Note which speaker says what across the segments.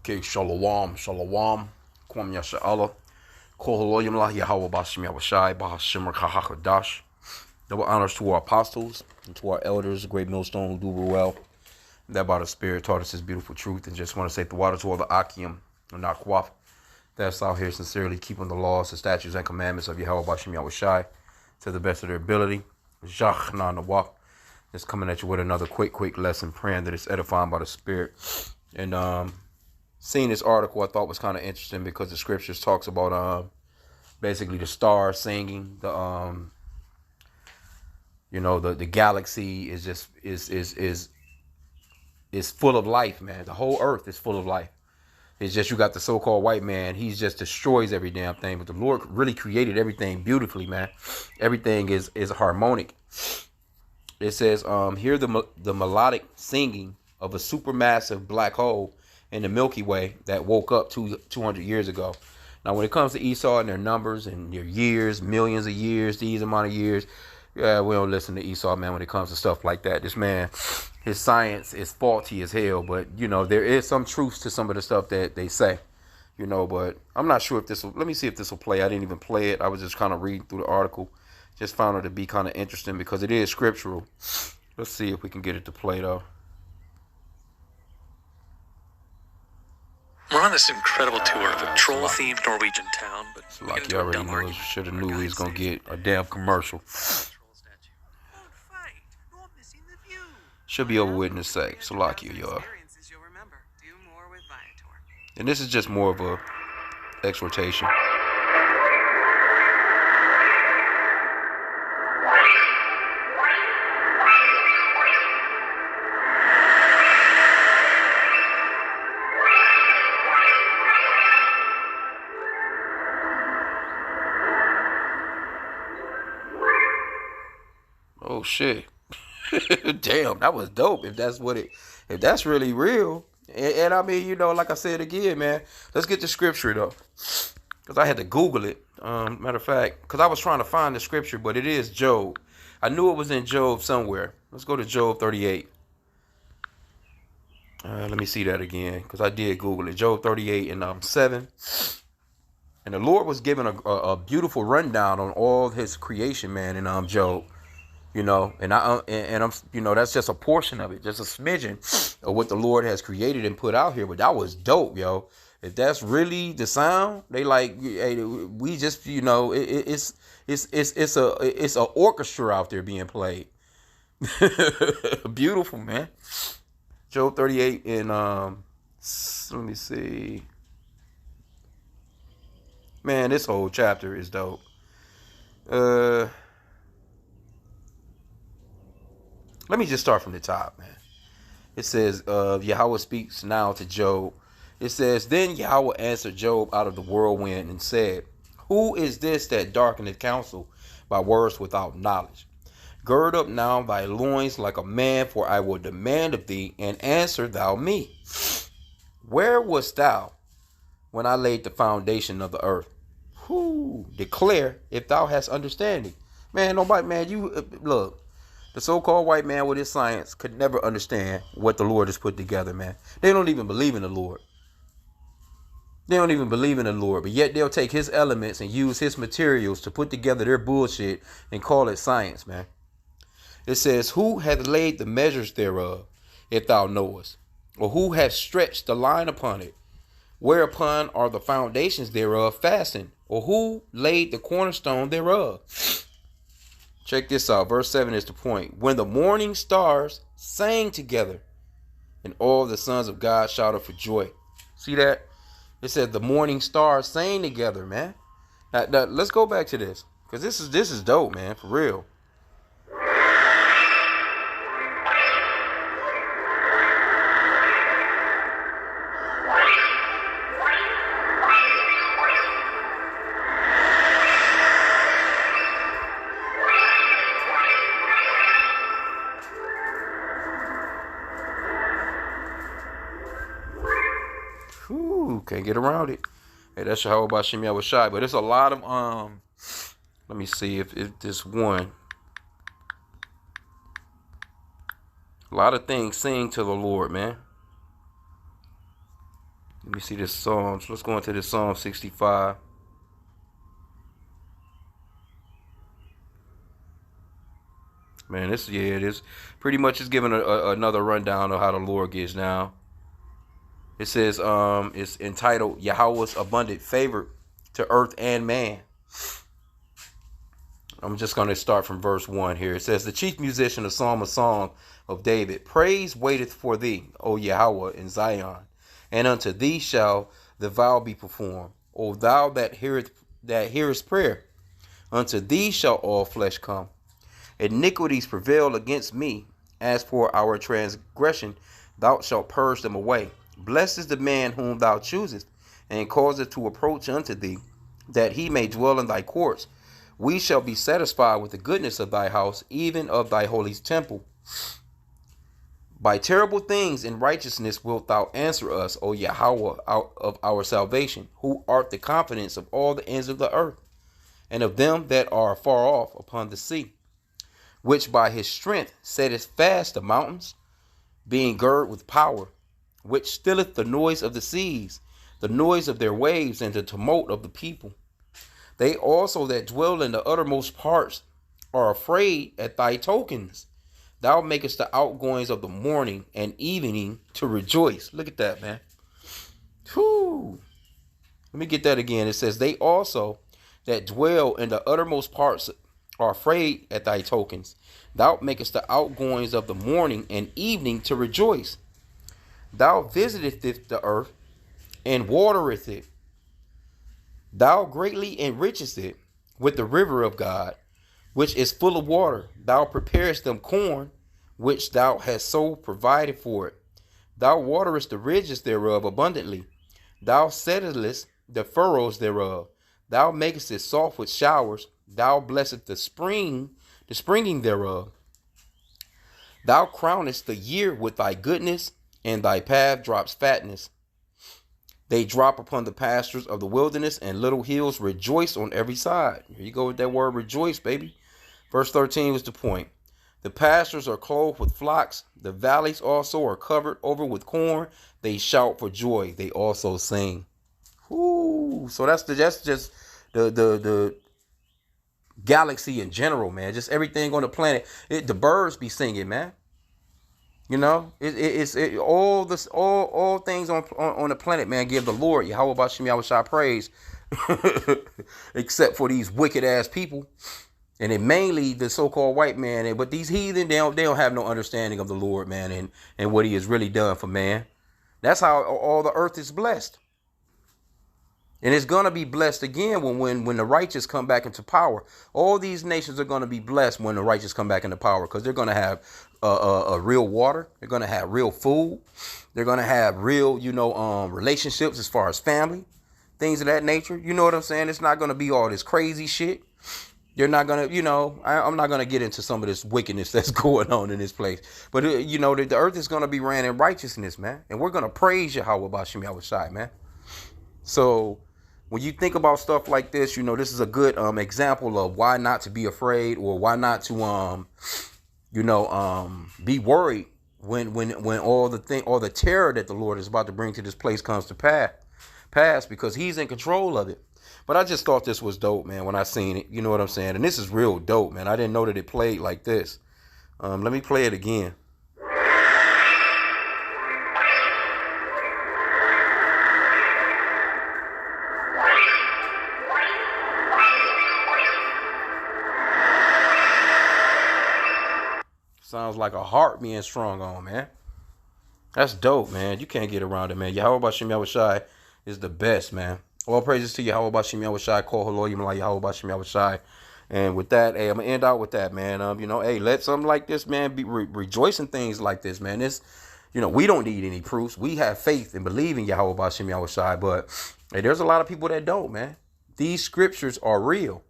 Speaker 1: Okay, shalom, shalom, kwam yasha'Allah, koholoyim lah Yahawah YAHAWASHI, BAHASHAM KAHAKADASH. Double honors to our apostles and to our elders, the great millstone who do well, that by the Spirit taught us His beautiful truth. And just want to say the water to all the H.I.M and YAHAWAH that's out here sincerely keeping the laws, the statutes, and commandments of YAHAWASHI to the best of their ability. YAHAWAH. Just coming at you with another quick lesson, praying that it's edifying by the Spirit. And seeing this article I thought was kind of interesting because the scriptures talks about basically the stars singing, the galaxy is just is full of life, man. The whole earth is full of life. It's just you got the so-called white man, he just destroys every damn thing, but the Lord really created everything beautifully, man. Everything is harmonic. It says hear the melodic singing of a supermassive black hole in the Milky Way that woke up 200 years ago. Now, when it comes to Esau and their numbers and their years, millions of years, these amount of years, yeah, we don't listen to Esau, man, when it comes to stuff like that. This man, his science is faulty as hell, but, there is some truth to some of the stuff that they say, but I'm not sure if this will, let me see if this will play. I didn't even play it. I was just kind of reading through the article. Just found it to be kind of interesting because it is scriptural. Let's see if we can get it to play, though.
Speaker 2: We're on this incredible tour of a troll-themed Norwegian town, but
Speaker 1: it's like you already knew. Should have knew he was gonna get a damn commercial. Should be over with in a sec. So like y'all. And this is just more of a exhortation. Oh shit. Damn, that was dope. If that's really real. And I mean, like I said again, man, let's get the scripture though. Because I had to Google it. Matter of fact, because I was trying to find the scripture, but it is Job. I knew it was in Job somewhere. Let's go to Job 38. Let me see that again, because I did Google it. Job 38 and 7. And the Lord was giving a beautiful rundown on all his creation, man, in Job. And I'm that's just a portion of it, just a smidgen of what the Lord has created and put out here. But that was dope, yo. If that's really the sound, they like, hey, we just, it's a orchestra out there being played. Beautiful, man. Job 38 and let me see. Man, this whole chapter is dope. Let me just start from the top, man. It says, Yahweh speaks now to Job. It says, then Yahweh answered Job out of the whirlwind and said, who is this that darkeneth counsel by words without knowledge? Gird up now thy loins like a man, for I will demand of thee, and answer thou me. Where wast thou when I laid the foundation of the earth? Who declare if thou hast understanding? Man, nobody, man, look. The so-called white man with his science could never understand what the Lord has put together, man. They don't even believe in the Lord. They don't even believe in the Lord, but yet they'll take his elements and use his materials to put together their bullshit and call it science, man. It says, who hath laid the measures thereof, if thou knowest? Or who hath stretched the line upon it? Whereupon are the foundations thereof fastened? Or who laid the cornerstone thereof? Check this out. Verse 7 is the point. When the morning stars sang together, and all the sons of God shouted for joy. See that? It said the morning stars sang together, man. Now let's go back to this, because this is dope, man, for real. Can't get around it. Hey, that's YAHAWASHI. But it's a lot of let me see if this one. A lot of things sing to the Lord, man. me see this Psalms. Let's go into this Psalm 65. Man, this pretty much is giving another rundown of how the Lord gets down. It says, it's entitled Yahweh's abundant favor to earth and man. I'm just going to start from verse 1 here. It says, the chief musician, a song of David, praise waiteth for thee, O Yahweh, in Zion, and unto thee shall the vow be performed. O thou that hearest prayer, unto thee shall all flesh come. Iniquities prevail against me. As for our transgression, thou shalt purge them away. Blessed is the man whom thou choosest, and causeth to approach unto thee, that he may dwell in thy courts. We shall be satisfied with the goodness of thy house, even of thy holy temple. By terrible things in righteousness wilt thou answer us, O Yahweh, of our salvation, who art the confidence of all the ends of the earth, and of them that are far off upon the sea, which by his strength setteth fast the mountains, being girded with power, which stilleth the noise of the seas, the noise of their waves, and the tumult of the people. They also that dwell in the uttermost parts are afraid at thy tokens. Thou makest the outgoings of the morning and evening to rejoice. Look at that, man. Whew. Let me get that again. It says, they also that dwell in the uttermost parts are afraid at thy tokens. Thou makest the outgoings of the morning and evening to rejoice. Thou visiteth the earth and watereth it. Thou greatly enrichest it with the river of God, which is full of water. Thou preparest them corn, which thou hast so provided for it. Thou waterest the ridges thereof abundantly. Thou settlest the furrows thereof. Thou makest it soft with showers. Thou blessest the springing thereof. Thou crownest the year with thy goodness, and thy path drops fatness. They drop upon the pastures of the wilderness, and little hills rejoice on every side. Here you go with that word rejoice, baby. Verse 13 was the point. The pastures are clothed with flocks. The valleys also are covered over with corn. They shout for joy. They also sing. Ooh, so that's just the galaxy in general, man. Just everything on the planet. The birds be singing, man. You know, all things on the planet, man, give the Lord YAHAWASHI praise, except for these wicked ass people, and it mainly the so-called white man. But these heathen, they don't have no understanding of the Lord, man, and what He has really done for man. That's how all the earth is blessed. And it's going to be blessed again when the righteous come back into power. All these nations are going to be blessed when the righteous come back into power, because they're going to have a real water. They're going to have real food. They're going to have real, relationships as far as family, things of that nature. You know what I'm saying? It's not going to be all this crazy shit. You're not going to, I'm not going to get into some of this wickedness that's going on in this place. But, the earth is going to be ran in righteousness, man. And we're going to praise YAHAWASHI, man. So when you think about stuff like this, this is a good example of why not to be afraid, or why not to be worried when all the terror that the Lord is about to bring to this place comes to pass, because He's in control of it. But I just thought this was dope, man, when I seen it. You know what I'm saying? And this is real dope, man. I didn't know that it played like this. Let me play it again. Sounds like a heart being strung on, man. That's dope, man. You can't get around it, man. YAHAWASHI is the best, man. All praises to YAHAWASHI. Call hello, YAHAWASHI. And with that, hey, I'm gonna end out with that, man. Hey, let something like this, man, be rejoicing things like this, man. This, we don't need any proofs. We have faith and believe in YAHAWASHI, but hey, there's a lot of people that don't, man. These scriptures are real.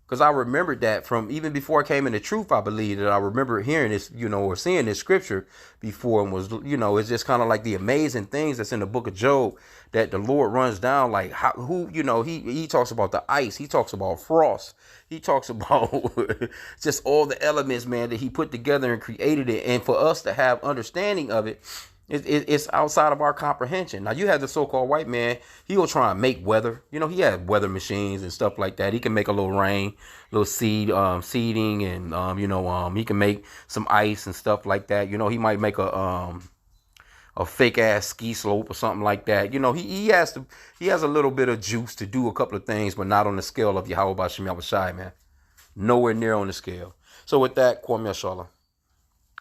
Speaker 1: Because I remembered that from even before I came into truth, I believe that I remember hearing this, or seeing this scripture before, and was, it's just kind of like the amazing things that's in the book of Job that the Lord runs down, like he talks about the ice. He talks about frost. He talks about just all the elements, man, that He put together and created it. And for us to have understanding of it, It's outside of our comprehension. Now you have the so-called white man. He'll try and make weather. You know, he has weather machines and stuff like that. He can make a little rain, little seeding, and he can make some ice and stuff like that. You know, he might make a fake ass ski slope or something like that. You know, he has a little bit of juice to do a couple of things, but not on the scale of YAHAWASHI, man. Nowhere near on the scale. So with that, Kwame Yashala.